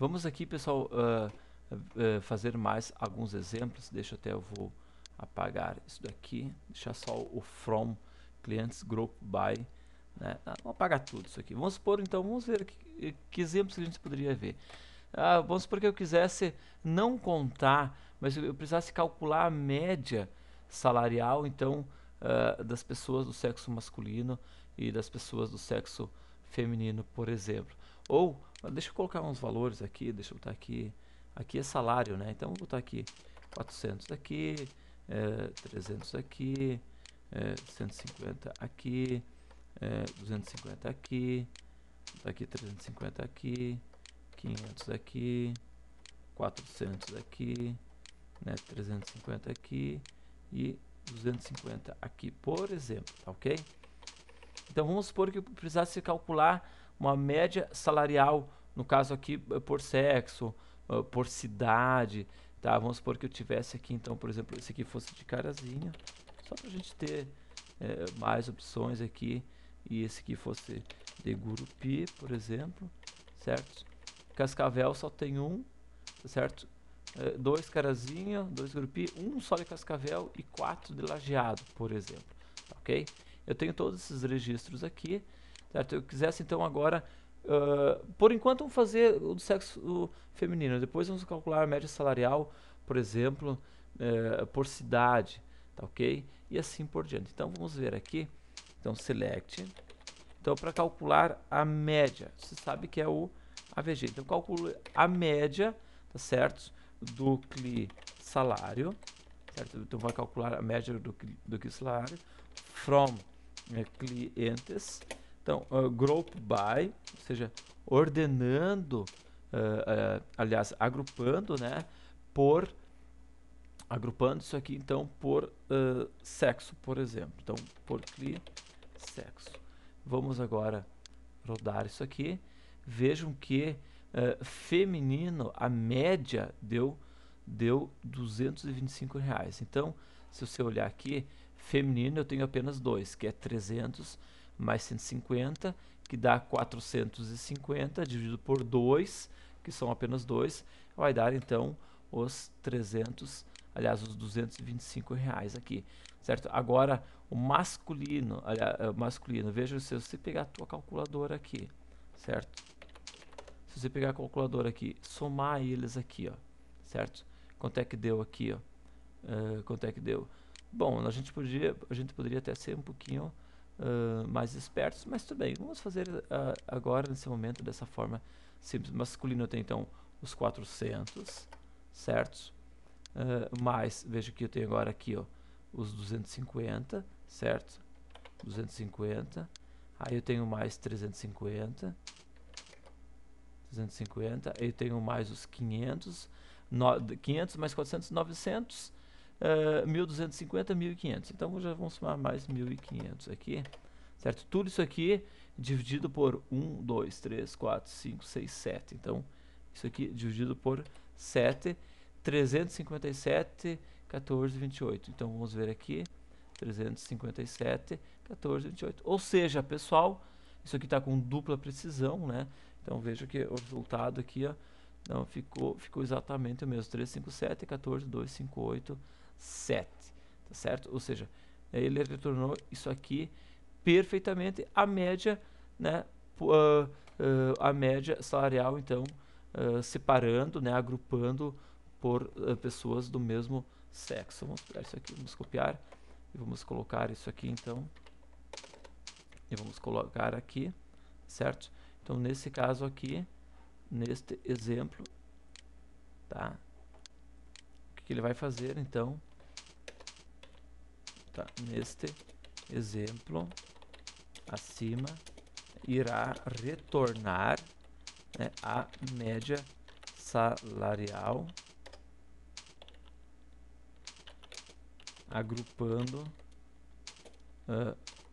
Vamos aqui, pessoal, fazer mais alguns exemplos. Eu vou apagar isso daqui, deixar só o from clients group by, né? Vamos apagar tudo isso aqui. Vamos supor, então, vamos ver que exemplos que a gente poderia ver. Vamos supor que eu quisesse não contar, mas eu precisasse calcular a média salarial, então, das pessoas do sexo masculino e das pessoas do sexo feminino, por exemplo. Ou, deixa eu colocar uns valores aqui, deixa eu botar aqui é salário, né? Então, vou botar aqui 400 aqui, 300 aqui, 150 aqui, 250 aqui, aqui 350 aqui, 500 aqui, 400 aqui, né, 350 aqui e 250 aqui, por exemplo, tá ok? Então vamos supor que eu precisasse calcular uma média salarial, no caso aqui por sexo, por cidade, tá? Vamos supor que eu tivesse aqui, então, por exemplo, esse aqui fosse de Carazinho, só para a gente ter mais opções aqui, e esse aqui fosse de Gurupi, por exemplo, certo? Cascavel só tem um, certo? Dois Carazinho, dois Gurupi, um só de Cascavel e 4 de Lajeado, por exemplo, tá ok? Eu tenho todos esses registros aqui, certo? Eu quisesse então agora, por enquanto vamos fazer o do sexo feminino, depois vamos calcular a média salarial, por exemplo, por cidade, tá ok? E assim por diante. Então vamos ver aqui, então select, então para calcular a média, você sabe que é o AVG, então calculo a média, tá certo? Do CLI salário, certo? Então vai calcular a média do CLI salário, from clientes, então group by, ou seja, ordenando, aliás, agrupando, né, agrupando isso aqui então por sexo, por exemplo, então por CLI sexo. Vamos agora rodar isso aqui, vejam que feminino, a média deu R$ 225. Então, se você olhar aqui, feminino eu tenho apenas dois, que é 300 mais 150, que dá 450, dividido por 2, que são apenas 2, vai dar então os 300, aliás, os R$ 225 aqui, certo? Agora, o masculino, veja se você pegar a tua calculadora aqui, certo? Se você pegar a calculadora aqui, somar eles aqui, ó, certo? Quanto é que deu aqui, ó? Quanto é que deu? Bom, a gente poderia até ser um pouquinho mais espertos, mas tudo bem. Vamos fazer agora, nesse momento, dessa forma simples. Masculino tem, então, os 400, certo? Mais, veja que eu tenho agora aqui, ó, os 250, certo? 250. Aí eu tenho mais 350. 350, eu tenho mais os 500, 500 mais 400, 900, 1250, 1500. Então já vamos somar mais 1500 aqui, certo? Tudo isso aqui dividido por 1, 2, 3, 4, 5, 6, 7. Então isso aqui dividido por 7, 357, 14, 28. Então vamos ver aqui, 357, 14, 28. Ou seja, pessoal, isso aqui está com dupla precisão, né? Então veja que o resultado aqui, ó, não, ficou exatamente o mesmo, 357, 14, 2, 5, 8, 7, tá certo? Ou seja, ele retornou isso aqui perfeitamente, a média, né, a média salarial, então, separando, né, agrupando por pessoas do mesmo sexo. Vamos pegar isso aqui, vamos copiar e vamos colocar isso aqui, então, e vamos colocar aqui, certo? Então, nesse caso aqui, neste exemplo, tá? O que ele vai fazer, então? Tá? Neste exemplo, acima, irá retornar, né, a média salarial, agrupando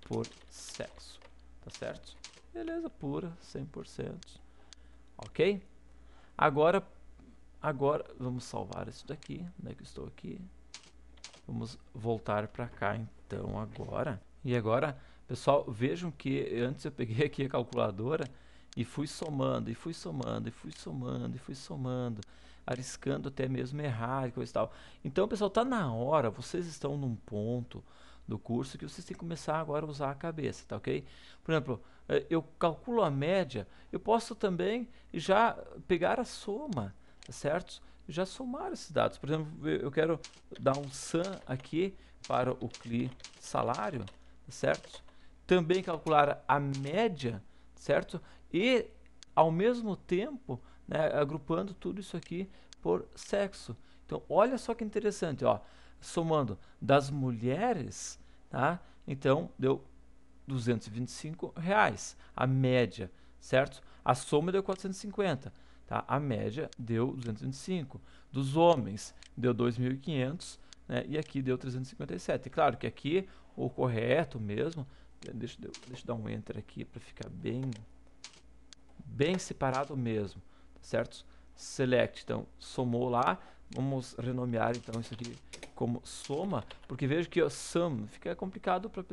por sexo, tá certo? Beleza pura, 100%. Ok? Agora vamos salvar isso daqui. Onde é que eu estou aqui? Vamos voltar para cá então agora. E agora, pessoal, vejam que antes eu peguei aqui a calculadora e fui somando, e fui somando, e fui somando, e fui somando, arriscando até mesmo errar e coisa e tal. Então, pessoal, tá na hora, vocês estão num ponto do curso que vocês têm que começar agora a usar a cabeça, tá ok? Por exemplo, eu calculo a média, eu posso também já pegar a soma, tá certo? Já somar esses dados. Por exemplo, eu quero dar um sum aqui para o CLI salário, tá certo? Também calcular a média, certo? E ao mesmo tempo, né, agrupando tudo isso aqui por sexo. Então, olha só que interessante, ó, somando das mulheres, tá? Então, deu R$ 225, a média, certo? A soma deu 450, tá? A média deu 225. Dos homens, deu 2.500, né? E aqui deu 357. E claro que aqui o correto mesmo, deixa eu dar um enter aqui para ficar bem separado mesmo, certo? Select, então somou lá, vamos renomear então isso aqui como soma, porque vejo que o sum fica complicado para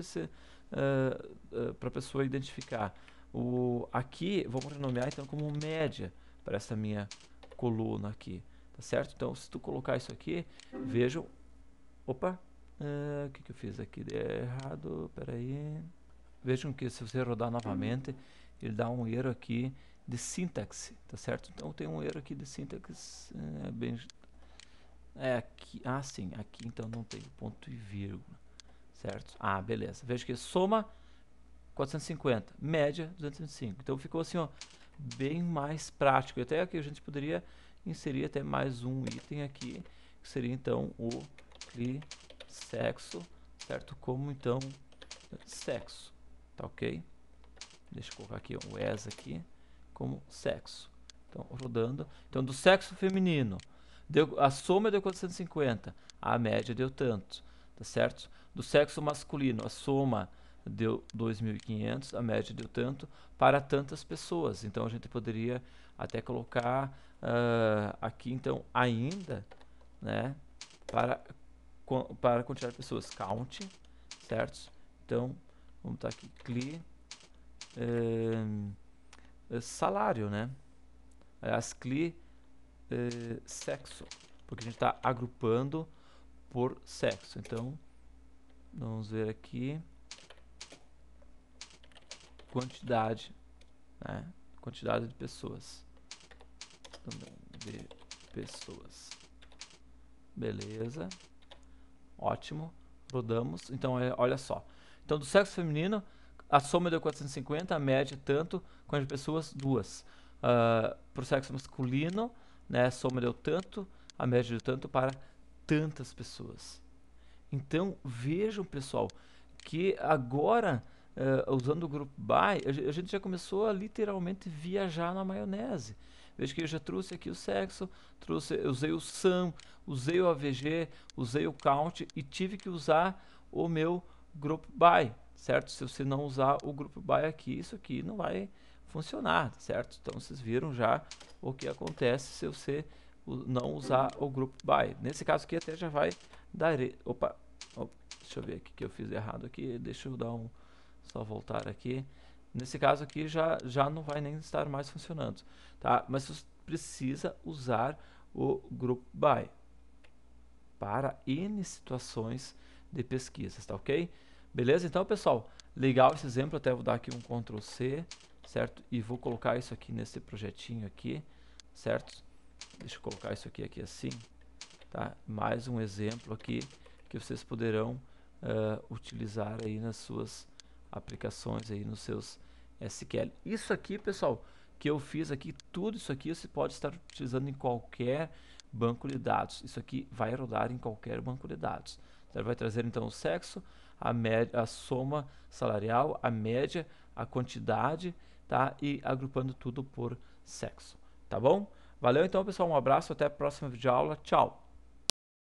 para a pessoa identificar. Aqui vamos renomear então como média para essa minha coluna aqui, tá certo? Então se tu colocar isso aqui, vejam, opa, o que eu fiz aqui de errado, peraí. Vejam que se você rodar novamente, ele dá um erro aqui de sintaxe, tá certo? Então tem um erro aqui de sintaxe, aqui, sim, aqui então não tem ponto e vírgula, certo? Beleza. Veja que soma 450, média 205. Então ficou assim, ó, bem mais prático. Até aqui a gente poderia inserir até mais um item aqui, que seria então o CLI sexo, certo? Como então sexo, tá ok? Deixa eu colocar aqui o ES aqui como sexo. Então, rodando. Então, do sexo feminino, a soma deu 450, a média deu tanto, tá certo? Do sexo masculino, a soma deu 2.500, a média deu tanto, para tantas pessoas. Então, a gente poderia até colocar aqui, então, ainda, né, para a quantidade de pessoas, count, certo? Então, vamos estar aqui, CLI, salário, né? Aliás, CLI sexo, porque a gente está agrupando por sexo. Então, vamos ver aqui quantidade, né? Quantidade de pessoas. Também de pessoas. Beleza. Ótimo. Rodamos. Então, olha só. Então, do sexo feminino, a soma deu 450, a média tanto, quantidade de pessoas, 2. Para o sexo masculino, né, a soma deu tanto, a média deu tanto para tantas pessoas. Então, vejam, pessoal, que agora, usando o Group By, a gente já começou a literalmente viajar na maionese. Veja que eu já trouxe aqui o sexo, usei o sum, usei o AVG, usei o count e tive que usar o meu Group By, certo? Se você não usar o Group By aqui, isso aqui não vai funcionar, certo? Então, vocês viram já o que acontece se você não usar o Group By. Nesse caso aqui até já vai dar... Opa, deixa eu ver aqui que eu fiz errado aqui, deixa eu dar só voltar aqui. Nesse caso aqui já não vai nem estar mais funcionando, tá? Mas você precisa usar o Group By para N situações de pesquisas, tá ok? Beleza? Então, pessoal, legal esse exemplo, até vou dar aqui um Ctrl C, certo? E vou colocar isso aqui nesse projetinho aqui, certo? Deixa eu colocar isso aqui assim, tá? Mais um exemplo aqui que vocês poderão utilizar aí nas suas aplicações aí nos seus SQL. Isso aqui, pessoal, que eu fiz aqui, tudo isso aqui você pode estar utilizando em qualquer banco de dados. Isso aqui vai rodar em qualquer banco de dados. Você vai trazer então o sexo, a média, a soma salarial, a média, a quantidade, tá? E agrupando tudo por sexo, tá bom? Valeu então, pessoal, um abraço, até a próxima videoaula, tchau!